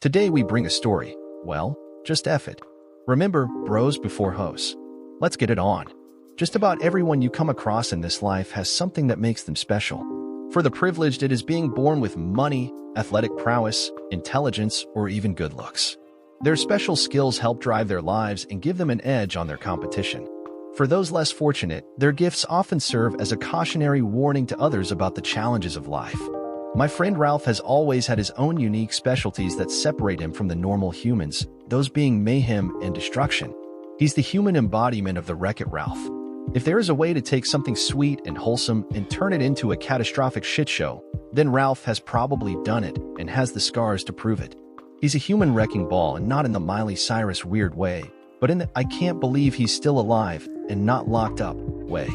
Today we bring a story. Well, just F it. Remember, bros before hoes. Let's get it on. Just about everyone you come across in this life has something that makes them special. For the privileged, it is being born with money, athletic prowess, intelligence, or even good looks. Their special skills help drive their lives and give them an edge on their competition. For those less fortunate, their gifts often serve as a cautionary warning to others about the challenges of life. My friend Ralph has always had his own unique specialties that separate him from the normal humans, those being mayhem and destruction. He's the human embodiment of the Wreck-It Ralph. If there is a way to take something sweet and wholesome and turn it into a catastrophic shit show, then Ralph has probably done it and has the scars to prove it. He's a human wrecking ball, and not in the Miley Cyrus weird way, but in the I can't believe he's still alive and not locked up way.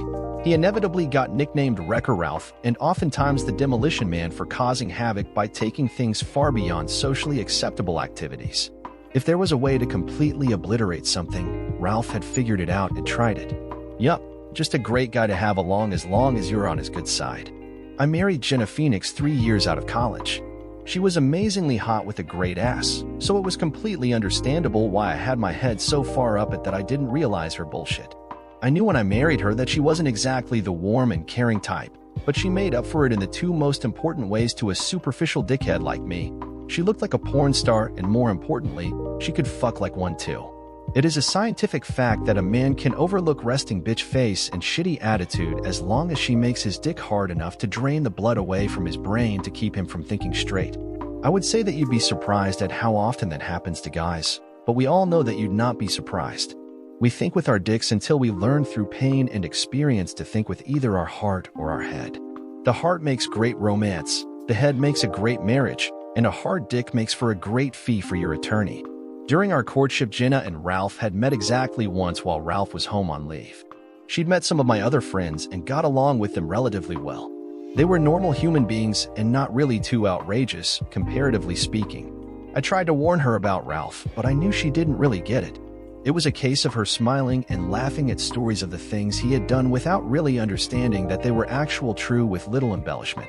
He inevitably got nicknamed Wrecker Ralph and oftentimes the Demolition Man for causing havoc by taking things far beyond socially acceptable activities. If there was a way to completely obliterate something, Ralph had figured it out and tried it. Yup, just a great guy to have along as long as you're on his good side. I married Jenna Phoenix 3 years out of college. She was amazingly hot with a great ass, so it was completely understandable why I had my head so far up it that I didn't realize her bullshit. I knew when I married her that she wasn't exactly the warm and caring type, but she made up for it in the two most important ways to a superficial dickhead like me. She looked like a porn star, and more importantly, she could fuck like one too. It is a scientific fact that a man can overlook resting bitch face and shitty attitude as long as she makes his dick hard enough to drain the blood away from his brain to keep him from thinking straight. I would say that you'd be surprised at how often that happens to guys, but we all know that you'd not be surprised. We think with our dicks until we learn through pain and experience to think with either our heart or our head. The heart makes great romance, the head makes a great marriage, and a hard dick makes for a great fee for your attorney. During our courtship, Jenna and Ralph had met exactly once while Ralph was home on leave. She'd met some of my other friends and got along with them relatively well. They were normal human beings and not really too outrageous, comparatively speaking. I tried to warn her about Ralph, but I knew she didn't really get it. It was a case of her smiling and laughing at stories of the things he had done without really understanding that they were actual true with little embellishment.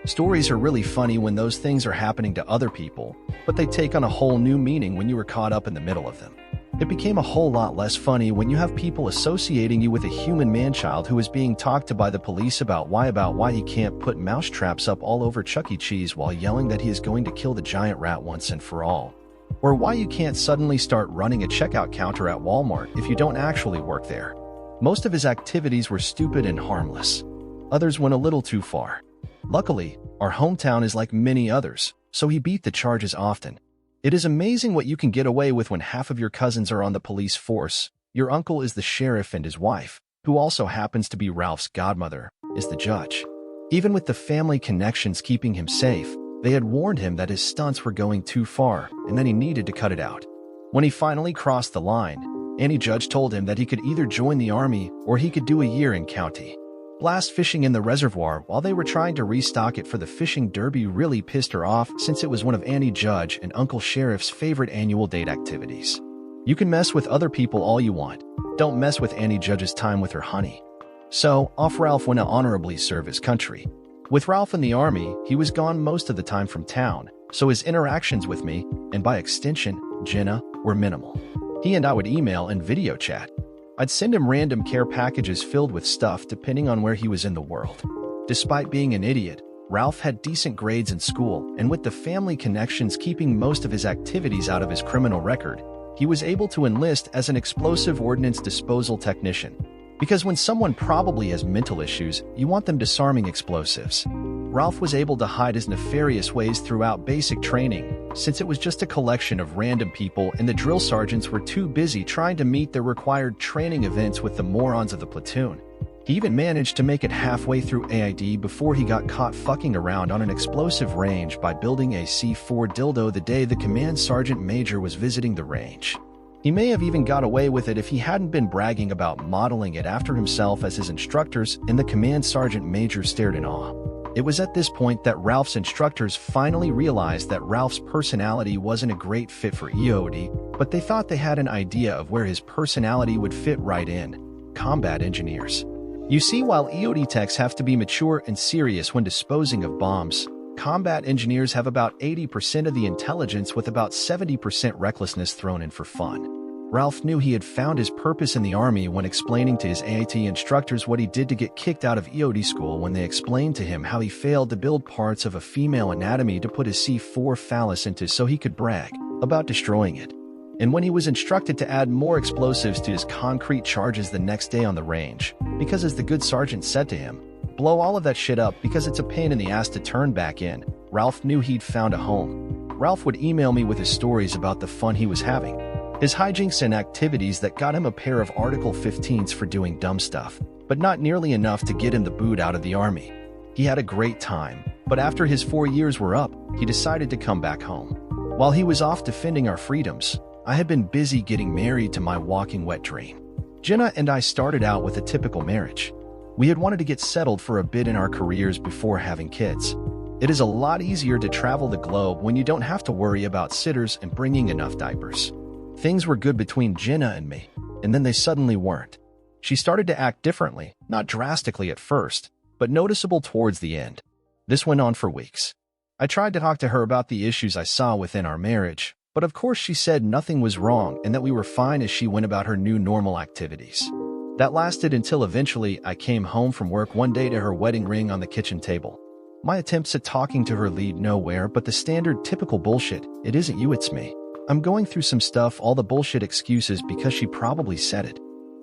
Stories are really funny when those things are happening to other people, but they take on a whole new meaning when you were caught up in the middle of them. It became a whole lot less funny when you have people associating you with a human man-child who is being talked to by the police about why he can't put mouse traps up all over Chuck E. Cheese while yelling that he is going to kill the giant rat once and for all. Or why you can't suddenly start running a checkout counter at Walmart if you don't actually work there. Most of his activities were stupid and harmless. Others went a little too far. Luckily, our hometown is like many others, so he beat the charges often. It is amazing what you can get away with when half of your cousins are on the police force. Your uncle is the sheriff and his wife, who also happens to be Ralph's godmother, is the judge. Even with the family connections keeping him safe, they had warned him that his stunts were going too far and that he needed to cut it out. When he finally crossed the line, any judge told him that he could either join the army or he could do a year in county. Blast fishing in the reservoir while they were trying to restock it for the fishing derby really pissed her off, since it was one of Annie Judge and Uncle Sheriff's favorite annual date activities. You can mess with other people all you want. Don't mess with Annie Judge's time with her honey. So, off Ralph went to honorably serve his country. With Ralph in the army, he was gone most of the time from town, so his interactions with me, and by extension, Jenna, were minimal. He and I would email and video chat. I'd send him random care packages filled with stuff depending on where he was in the world. Despite being an idiot, Ralph had decent grades in school, and with the family connections keeping most of his activities out of his criminal record, he was able to enlist as an explosive ordnance disposal technician. Because when someone probably has mental issues, you want them disarming explosives. Ralph was able to hide his nefarious ways throughout basic training, since it was just a collection of random people and the drill sergeants were too busy trying to meet their required training events with the morons of the platoon. He even managed to make it halfway through AITA before he got caught fucking around on an explosive range by building a C4 dildo the day the command sergeant major was visiting the range. He may have even got away with it if he hadn't been bragging about modeling it after himself as his instructors, and the command sergeant major stared in awe. It was at this point that Ralph's instructors finally realized that Ralph's personality wasn't a great fit for EOD, but they thought they had an idea of where his personality would fit right in: combat engineers. You see, while EOD techs have to be mature and serious when disposing of bombs, Combat engineers have about 80% of the intelligence with about 70% recklessness thrown in for fun. Ralph knew he had found his purpose in the Army when explaining to his AITA instructors what he did to get kicked out of EOD school when they explained to him how he failed to build parts of a female anatomy to put his C4 phallus into so he could brag about destroying it. And when he was instructed to add more explosives to his concrete charges the next day on the range, because as the good sergeant said to him, blow all of that shit up because it's a pain in the ass to turn back in, Ralph knew he'd found a home. Ralph would email me with his stories about the fun he was having, his hijinks and activities that got him a pair of Article 15s for doing dumb stuff, but not nearly enough to get him the boot out of the Army. He had a great time, but after his 4 years were up, he decided to come back home. While he was off defending our freedoms, I had been busy getting married to my walking wet dream. Jenna and I started out with a typical marriage. We had wanted to get settled for a bit in our careers before having kids. It is a lot easier to travel the globe when you don't have to worry about sitters and bringing enough diapers. Things were good between Jenna and me, and then they suddenly weren't. She started to act differently, not drastically at first, but noticeable towards the end. This went on for weeks. I tried to talk to her about the issues I saw within our marriage, but of course she said nothing was wrong and that we were fine as she went about her new normal activities. That lasted until eventually I came home from work one day to her wedding ring on the kitchen table. My attempts at talking to her lead nowhere but the standard typical bullshit, "It isn't you, it's me. I'm going through some stuff," all the bullshit excuses because she probably said it.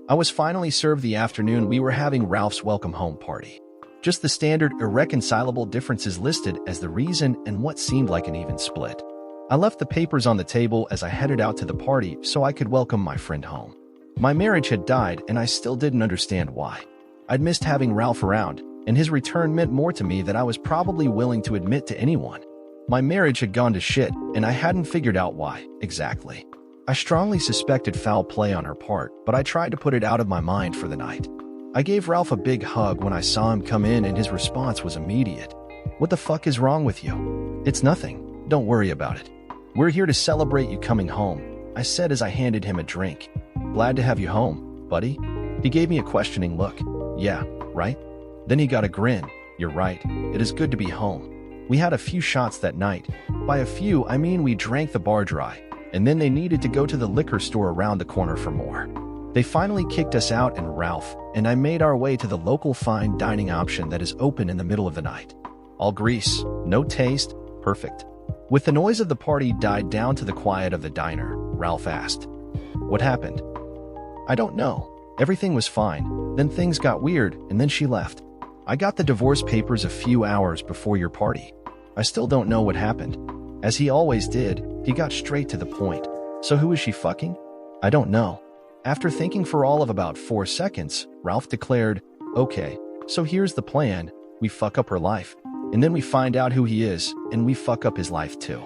I was finally served the afternoon we were having Ralph's welcome home party. Just the standard irreconcilable differences listed as the reason and what seemed like an even split. I left the papers on the table as I headed out to the party so I could welcome my friend home. My marriage had died and I still didn't understand why. I'd missed having Ralph around, and his return meant more to me than I was probably willing to admit to anyone. My marriage had gone to shit, and I hadn't figured out why, exactly. I strongly suspected foul play on her part, but I tried to put it out of my mind for the night. I gave Ralph a big hug when I saw him come in and his response was immediate. "What the fuck is wrong with you?" "It's nothing. Don't worry about it. We're here to celebrate you coming home," I said as I handed him a drink. "Glad to have you home, buddy." He gave me a questioning look. "Yeah, right?" Then he got a grin. "You're right. It is good to be home." We had a few shots that night. By a few, I mean we drank the bar dry, and then they needed to go to the liquor store around the corner for more. They finally kicked us out, and Ralph and I made our way to the local fine dining option that is open in the middle of the night. All grease, no taste, perfect. With the noise of the party died down to the quiet of the diner, Ralph asked, "What happened?" "I don't know. Everything was fine. Then things got weird, and then she left. I got the divorce papers a few hours before your party. I still don't know what happened." As he always did, he got straight to the point. "So who is she fucking?" "I don't know." After thinking for all of about 4 seconds, Ralph declared, "Okay, so here's the plan. We fuck up her life, and then we find out who he is, and we fuck up his life too."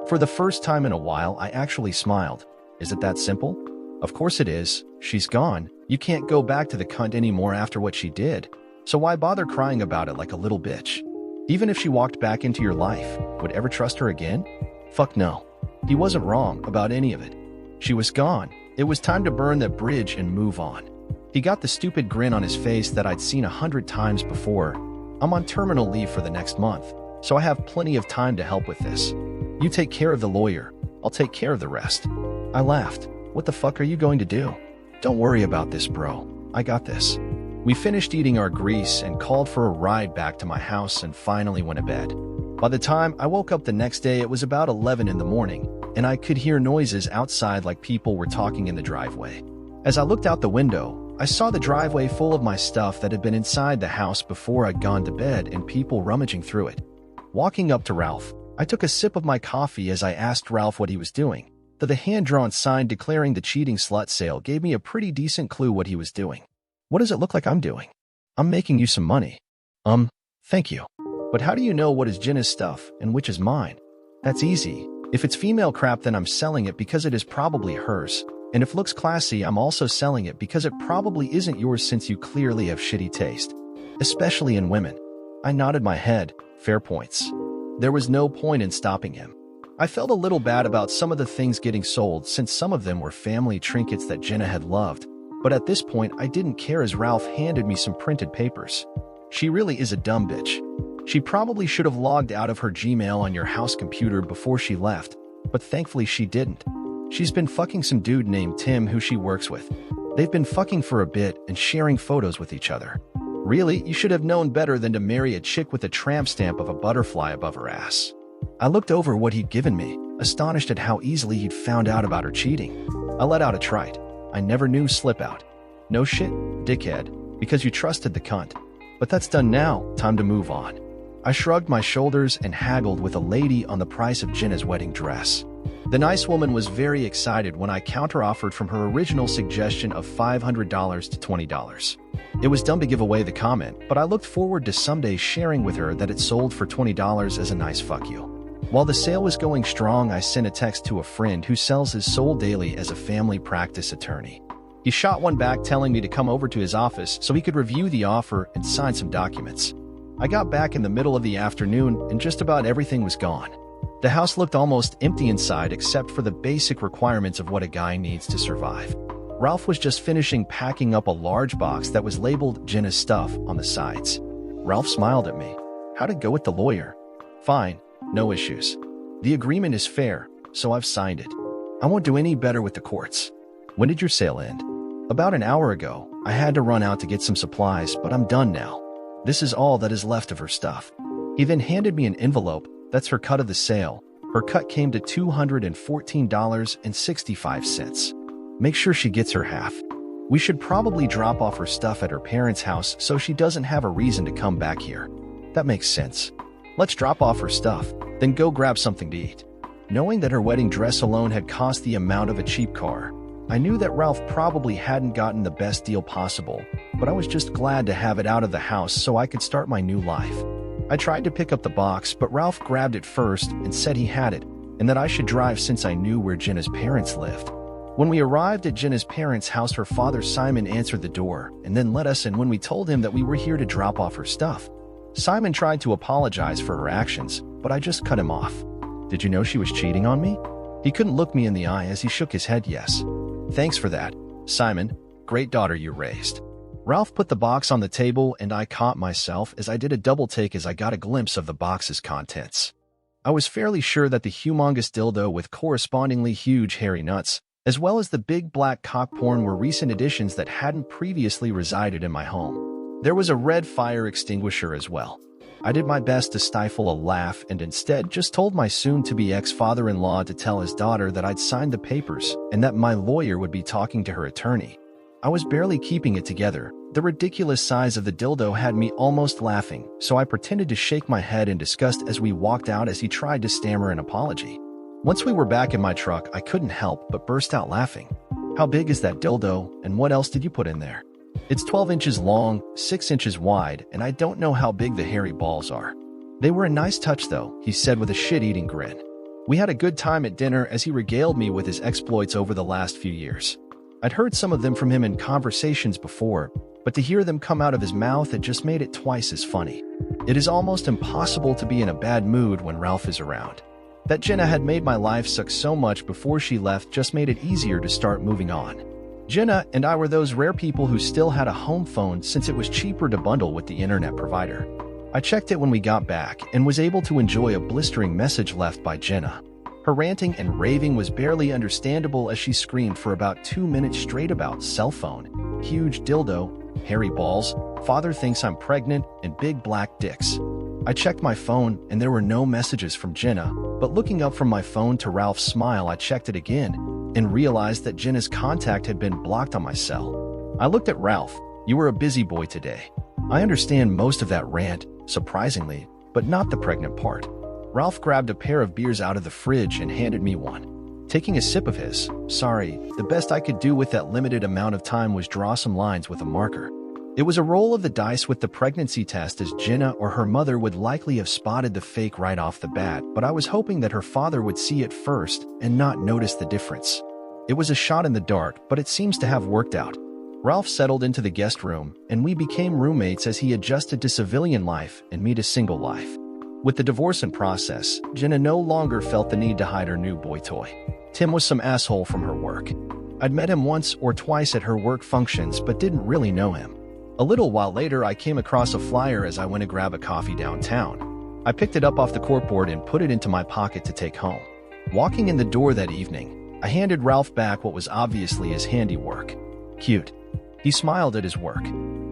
For the first time in a while, I actually smiled. Is it that simple? Of course it is. She's gone. You can't go back to the cunt anymore after what she did. So why bother crying about it like a little bitch? Even if she walked back into your life, would ever trust her again? Fuck no. He wasn't wrong about any of it. She was gone. It was time to burn that bridge and move on. He got the stupid grin on his face that I'd seen 100 times before. "I'm on terminal leave for the next month, so I have plenty of time to help with this. You take care of the lawyer. I'll take care of the rest." I laughed. "What the fuck are you going to do?" "Don't worry about this, bro. I got this." We finished eating our grease and called for a ride back to my house and finally went to bed. By the time I woke up the next day, it was about 11 in the morning, and I could hear noises outside like people were talking in the driveway. As I looked out the window, I saw the driveway full of my stuff that had been inside the house before I'd gone to bed and people rummaging through it. Walking up to Ralph, I took a sip of my coffee as I asked Ralph what he was doing. The hand-drawn sign declaring the cheating slut sale gave me a pretty decent clue what he was doing. "What does it look like I'm doing?" "I'm making you some money." Thank you. But how do you know what is Jenna's stuff and which is mine?" "That's easy. If it's female crap, then I'm selling it because it is probably hers. And if looks classy, I'm also selling it because it probably isn't yours since you clearly have shitty taste. Especially in women." I nodded my head. Fair points. There was no point in stopping him. I felt a little bad about some of the things getting sold since some of them were family trinkets that Jenna had loved. But at this point, I didn't care as Ralph handed me some printed papers. "She really is a dumb bitch. She probably should have logged out of her Gmail on your house computer before she left, but thankfully she didn't. She's been fucking some dude named Tim who she works with. They've been fucking for a bit and sharing photos with each other. Really, you should have known better than to marry a chick with a tramp stamp of a butterfly above her ass. I looked over what he'd given me, astonished at how easily he'd found out about her cheating. I let out a trite. I never knew slip out. No shit, dickhead, because you trusted the cunt. But that's done now, time to move on. I shrugged my shoulders and haggled with a lady on the price of Jenna's wedding dress. The nice woman was very excited when I counteroffered from her original suggestion of $500 to $20. It was dumb to give away the comment, but I looked forward to someday sharing with her that it sold for $20 as a nice fuck you. While the sale was going strong, I sent a text to a friend who sells his soul daily as a family practice attorney. He shot one back telling me to come over to his office so he could review the offer and sign some documents. I got back in the middle of the afternoon and just about everything was gone. The house looked almost empty inside except for the basic requirements of what a guy needs to survive. Ralph was just finishing packing up a large box that was labeled Jenna's stuff on the sides. Ralph smiled at me. How'd it go with the lawyer? Fine, no issues. The agreement is fair, so I've signed it. I won't do any better with the courts. When did your sale end? About an hour ago. I had to run out to get some supplies, but I'm done now. This is all that is left of her stuff. He then handed me an envelope. That's her cut of the sale. Her cut came to $214.65. Make sure she gets her half. We should probably drop off her stuff at her parents' house so she doesn't have a reason to come back here. That makes sense. Let's drop off her stuff, then go grab something to eat. Knowing that her wedding dress alone had cost the amount of a cheap car, I knew that Ralph probably hadn't gotten the best deal possible, but I was just glad to have it out of the house so I could start my new life. I tried to pick up the box, but Ralph grabbed it first and said he had it, and that I should drive since I knew where Jenna's parents lived. When we arrived at Jenna's parents' house, her father Simon answered the door and then let us in when we told him that we were here to drop off her stuff. Simon tried to apologize for her actions, but I just cut him off. Did you know she was cheating on me? He couldn't look me in the eye as he shook his head yes. Thanks for that, Simon. Great daughter you raised. Ralph put the box on the table and I caught myself as I did a double take as I got a glimpse of the box's contents. I was fairly sure that the humongous dildo with correspondingly huge hairy nuts, as well as the big black cock porn, were recent additions that hadn't previously resided in my home. There was a red fire extinguisher as well. I did my best to stifle a laugh and instead just told my soon-to-be ex-father-in-law to tell his daughter that I'd signed the papers and that my lawyer would be talking to her attorney. I was barely keeping it together. The ridiculous size of the dildo had me almost laughing, so I pretended to shake my head in disgust as we walked out as he tried to stammer an apology. Once we were back in my truck, I couldn't help but burst out laughing. How big is that dildo, and what else did you put in there? It's 12 inches long, 6 inches wide, and I don't know how big the hairy balls are. They were a nice touch though, he said with a shit-eating grin. We had a good time at dinner as he regaled me with his exploits over the last few years. I'd heard some of them from him in conversations before, but to hear them come out of his mouth, it just made it twice as funny. It is almost impossible to be in a bad mood when Ralph is around. That Jenna had made my life suck so much before she left just made it easier to start moving on. Jenna and I were those rare people who still had a home phone since it was cheaper to bundle with the internet provider. I checked it when we got back and was able to enjoy a blistering message left by Jenna. Her ranting and raving was barely understandable as she screamed for about 2 minutes straight about cell phone, huge dildo, hairy balls, father thinks I'm pregnant, and big black dicks. I checked my phone and there were no messages from Jenna, but looking up from my phone to Ralph's smile, I checked it again and realized that Jenna's contact had been blocked on my cell. I looked at Ralph. You were a busy boy today. I understand most of that rant, surprisingly, but not the pregnant part. Ralph grabbed a pair of beers out of the fridge and handed me one. Taking a sip of his, sorry, the best I could do with that limited amount of time was draw some lines with a marker. It was a roll of the dice with the pregnancy test, as Jenna or her mother would likely have spotted the fake right off the bat, but I was hoping that her father would see it first and not notice the difference. It was a shot in the dark, but it seems to have worked out. Ralph settled into the guest room, and we became roommates as he adjusted to civilian life and me to single life. With the divorce in process, Jenna no longer felt the need to hide her new boy toy. Tim was some asshole from her work. I'd met him once or twice at her work functions but didn't really know him. A little while later, I came across a flyer as I went to grab a coffee downtown. I picked it up off the corkboard and put it into my pocket to take home. Walking in the door that evening, I handed Ralph back what was obviously his handiwork. Cute. He smiled at his work.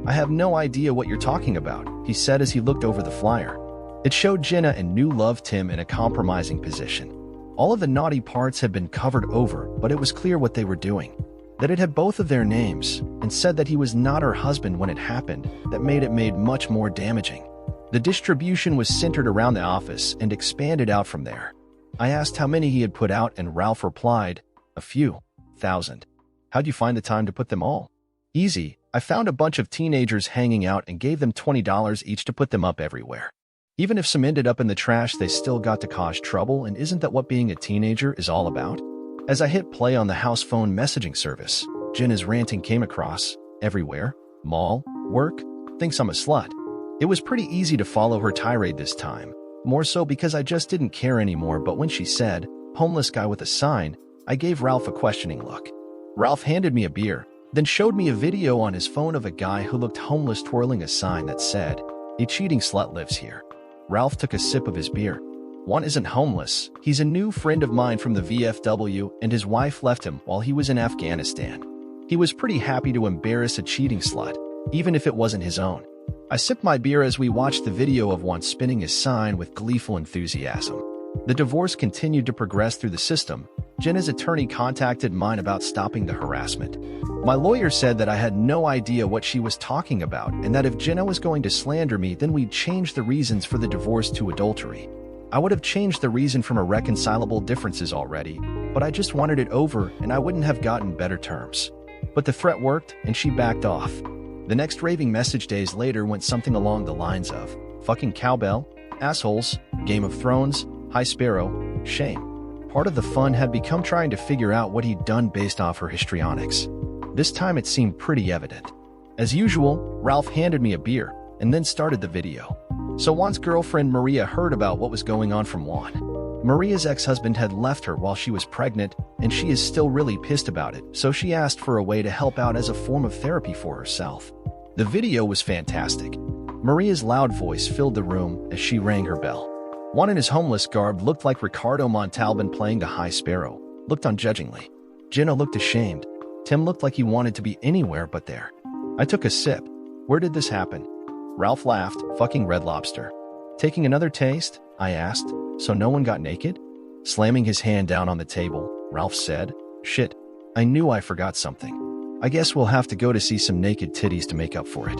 I have no idea what you're talking about, he said as he looked over the flyer. It showed Jenna and new love Tim in a compromising position. All of the naughty parts had been covered over, but it was clear what they were doing. That it had both of their names, and said that he was not her husband when it happened, that made it much more damaging. The distribution was centered around the office and expanded out from there. I asked how many he had put out, and Ralph replied, a few thousand. How'd you find the time to put them all? Easy. I found a bunch of teenagers hanging out and gave them $20 each to put them up everywhere. Even if some ended up in the trash, they still got to cause trouble, and isn't that what being a teenager is all about? As I hit play on the house phone messaging service, Jenna's ranting came across. Everywhere. Mall. Work. Thinks I'm a slut. It was pretty easy to follow her tirade this time. More so because I just didn't care anymore, but when she said, homeless guy with a sign, I gave Ralph a questioning look. Ralph handed me a beer, then showed me a video on his phone of a guy who looked homeless twirling a sign that said, a cheating slut lives here. Ralph took a sip of his beer. One isn't homeless. He's a new friend of mine from the VFW, and his wife left him while he was in Afghanistan. He was pretty happy to embarrass a cheating slut, even if it wasn't his own. I sipped my beer as we watched the video of one spinning his sign with gleeful enthusiasm. The divorce continued to progress through the system. Jenna's attorney contacted mine about stopping the harassment. My lawyer said that I had no idea what she was talking about, and that if Jenna was going to slander me, then we'd change the reasons for the divorce to adultery. I would have changed the reason from irreconcilable differences already, but I just wanted it over and I wouldn't have gotten better terms. But the threat worked, and she backed off. The next raving message days later went something along the lines of, fucking cowbell, assholes, Game of Thrones, High Sparrow, shame. Part of the fun had become trying to figure out what he'd done based off her histrionics. This time it seemed pretty evident. As usual, Ralph handed me a beer, and then started the video. So Juan's girlfriend Maria heard about what was going on from Juan. Maria's ex-husband had left her while she was pregnant, and she is still really pissed about it, so she asked for a way to help out as a form of therapy for herself. The video was fantastic. Maria's loud voice filled the room as she rang her bell. Juan in his homeless garb looked like Ricardo Montalban playing the High Sparrow, looked unjudgingly. Jenna looked ashamed. Tim looked like he wanted to be anywhere but there. I took a sip. Where did this happen? Ralph laughed. Fucking Red Lobster. Taking another taste? I asked. So no one got naked? Slamming his hand down on the table, Ralph said, shit, I knew I forgot something. I guess we'll have to go to see some naked titties to make up for it.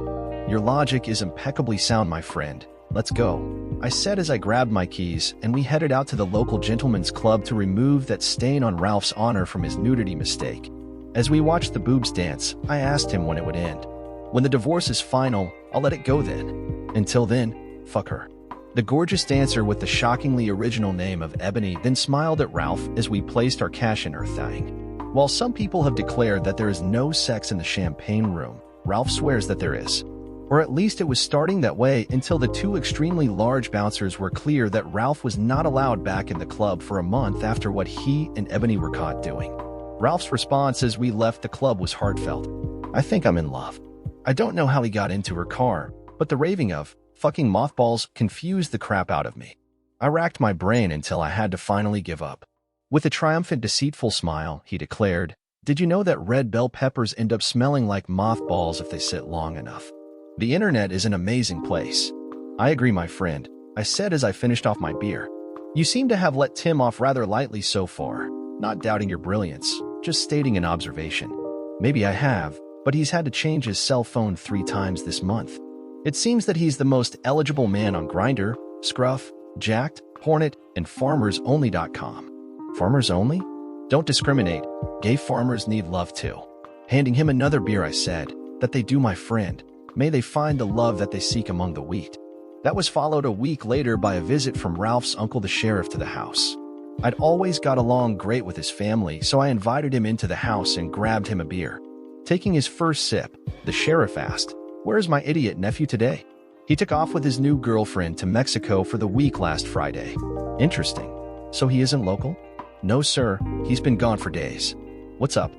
Your logic is impeccably sound, my friend. Let's go, I said as I grabbed my keys and we headed out to the local gentleman's club to remove that stain on Ralph's honor from his nudity mistake. As we watched the boobs dance, I asked him when it would end. When the divorce is final, I'll let it go then. Until then, fuck her. The gorgeous dancer with the shockingly original name of Ebony then smiled at Ralph as we placed our cash in her thing. While some people have declared that there is no sex in the champagne room, Ralph swears that there is. Or at least it was starting that way until the two extremely large bouncers were clear that Ralph was not allowed back in the club for a month after what he and Ebony were caught doing. Ralph's response as we left the club was heartfelt. I think I'm in love. I don't know how he got into her car, but the raving of fucking mothballs confused the crap out of me. I racked my brain until I had to finally give up. With a triumphant, deceitful smile, he declared, did you know that red bell peppers end up smelling like mothballs if they sit long enough? The internet is an amazing place. I agree, my friend, I said as I finished off my beer. You seem to have let Tim off rather lightly so far. Not doubting your brilliance, just stating an observation. Maybe I have, but he's had to change his cell phone 3 times this month. It seems that he's the most eligible man on Grindr, Scruff, Jacked, Hornet, and FarmersOnly.com. Farmers Only? Don't discriminate. Gay farmers need love too. Handing him another beer, I said, that they do, my friend. May they find the love that they seek among the wheat. That was followed a week later by a visit from Ralph's uncle the sheriff to the house. I'd always got along great with his family, so I invited him into the house and grabbed him a beer. Taking his first sip, the sheriff asked, where's my idiot nephew today? He took off with his new girlfriend to Mexico for the week last Friday. Interesting. So he isn't local? No, sir. He's been gone for days. What's up?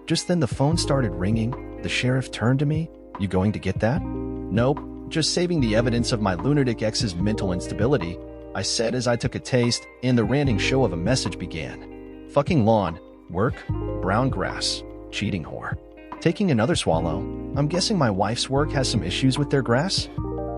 Just then the phone started ringing. The sheriff turned to me. You going to get that? Nope, just saving the evidence of my lunatic ex's mental instability, I said as I took a taste, and the ranting show of a message began. Fucking lawn, work, brown grass, cheating whore. Taking another swallow, I'm guessing my wife's work has some issues with their grass?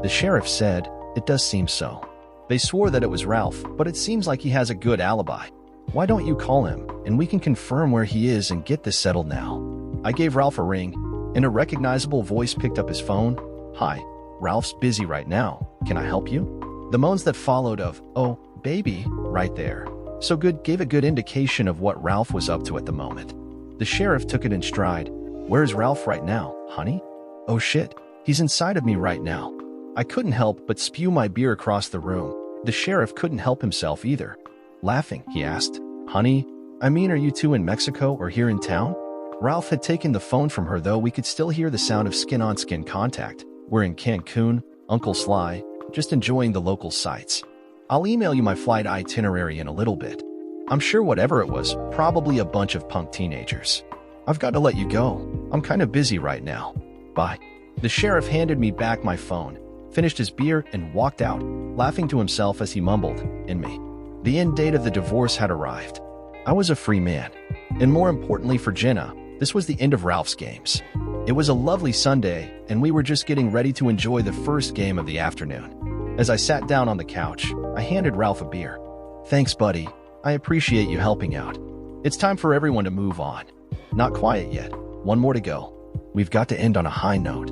The sheriff said, it does seem so. They swore that it was Ralph, but it seems like he has a good alibi. Why don't you call him, and we can confirm where he is and get this settled now? I gave Ralph a ring, and a recognizable voice picked up his phone. Hi, Ralph's busy right now. Can I help you? The moans that followed of, oh, baby, right there. So good gave a good indication of what Ralph was up to at the moment. The sheriff took it in stride. Where's Ralph right now, honey? Oh shit, he's inside of me right now. I couldn't help but spew my beer across the room. The sheriff couldn't help himself either. Laughing, he asked, honey, I mean, are you two in Mexico or here in town? Ralph had taken the phone from her, though we could still hear the sound of skin-on-skin contact. We're in Cancun, Uncle Sly, just enjoying the local sights. I'll email you my flight itinerary in a little bit. I'm sure whatever it was, probably a bunch of punk teenagers. I've got to let you go. I'm kind of busy right now. Bye. The sheriff handed me back my phone, finished his beer, and walked out, laughing to himself as he mumbled, in me. The end date of the divorce had arrived. I was a free man. And more importantly for Jenna, this was the end of Ralph's games. It was a lovely Sunday, and we were just getting ready to enjoy the first game of the afternoon. As I sat down on the couch, I handed Ralph a beer. Thanks, buddy. I appreciate you helping out. It's time for everyone to move on. Not quiet yet. One more to go. We've got to end on a high note.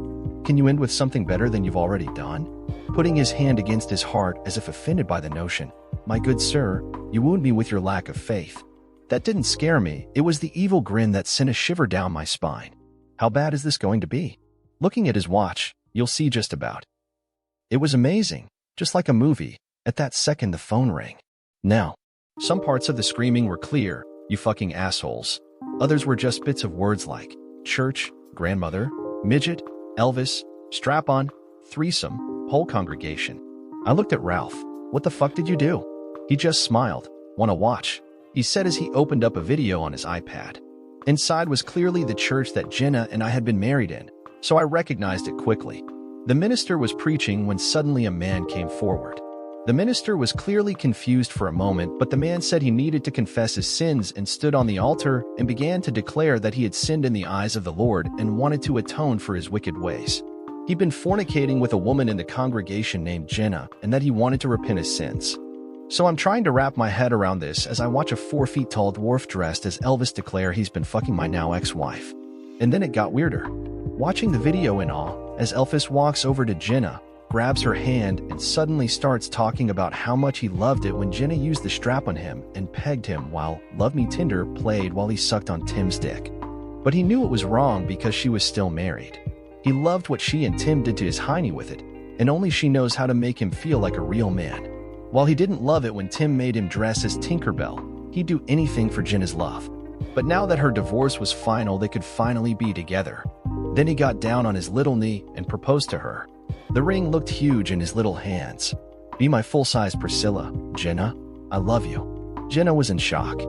Can you end with something better than you've already done? Putting his hand against his heart as if offended by the notion. My good sir, you wound me with your lack of faith. That didn't scare me. It was the evil grin that sent a shiver down my spine. How bad is this going to be? Looking at his watch, you'll see just about. It was amazing, just like a movie. At that second, the phone rang. Now, some parts of the screaming were clear, you fucking assholes. Others were just bits of words like church, grandmother, midget, Elvis, strap-on, threesome, whole congregation. I looked at Ralph. What the fuck did you do? He just smiled. Wanna watch? He said as he opened up a video on his iPad. Inside was clearly the church that Jenna and I had been married in, so I recognized it quickly. The minister was preaching when suddenly a man came forward. The minister was clearly confused for a moment, but the man said he needed to confess his sins and stood on the altar and began to declare that he had sinned in the eyes of the Lord and wanted to atone for his wicked ways. He'd been fornicating with a woman in the congregation named Jenna and that he wanted to repent his sins. So I'm trying to wrap my head around this as I watch a 4-foot-tall dwarf dressed as Elvis declare he's been fucking my now ex-wife. And then it got weirder. Watching the video in awe, as Elvis walks over to Jenna, grabs her hand, and suddenly starts talking about how much he loved it when Jenna used the strap on him and pegged him while Love Me Tender played while he sucked on Tim's dick. But he knew it was wrong because she was still married. He loved what she and Tim did to his hiney with it, and only she knows how to make him feel like a real man. While he didn't love it when Tim made him dress as Tinkerbell, he'd do anything for Jenna's love. But now that her divorce was final, they could finally be together. Then he got down on his little knee and proposed to her. The ring looked huge in his little hands. Be my full-size Priscilla, Jenna. I love you. Jenna was in shock.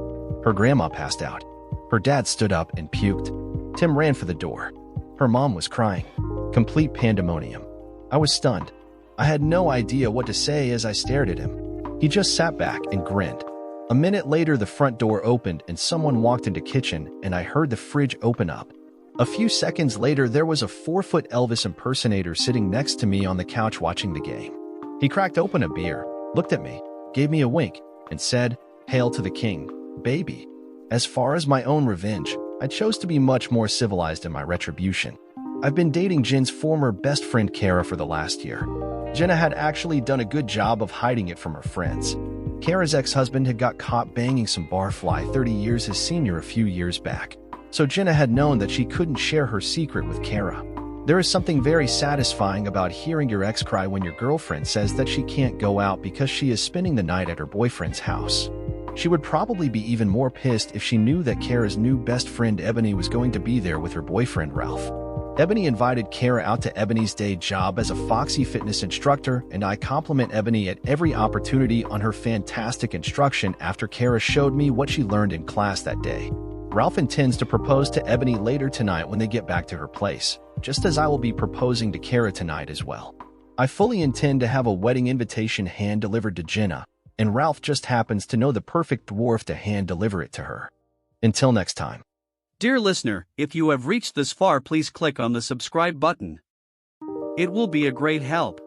Her grandma passed out. Her dad stood up and puked. Tim ran for the door. Her mom was crying. Complete pandemonium. I was stunned. I had no idea what to say as I stared at him. He just sat back and grinned. A minute later, the front door opened and someone walked into the kitchen, and I heard the fridge open up. A few seconds later, there was a 4-foot Elvis impersonator sitting next to me on the couch watching the game. He cracked open a beer, looked at me, gave me a wink, and said, "Hail to the king, baby." As far as my own revenge, I chose to be much more civilized in my retribution. I've been dating Jen's former best friend Kara for the last year. Jenna had actually done a good job of hiding it from her friends. Kara's ex-husband had got caught banging some barfly 30 years his senior a few years back, so Jenna had known that she couldn't share her secret with Kara. There is something very satisfying about hearing your ex cry when your girlfriend says that she can't go out because she is spending the night at her boyfriend's house. She would probably be even more pissed if she knew that Kara's new best friend Ebony was going to be there with her boyfriend Ralph. Ebony invited Kara out to Ebony's day job as a Foxy fitness instructor, and I compliment Ebony at every opportunity on her fantastic instruction after Kara showed me what she learned in class that day. Ralph intends to propose to Ebony later tonight when they get back to her place, just as I will be proposing to Kara tonight as well. I fully intend to have a wedding invitation hand-delivered to Jenna, and Ralph just happens to know the perfect dwarf to hand-deliver it to her. Until next time. Dear listener, if you have reached this far, please click on the subscribe button. It will be a great help.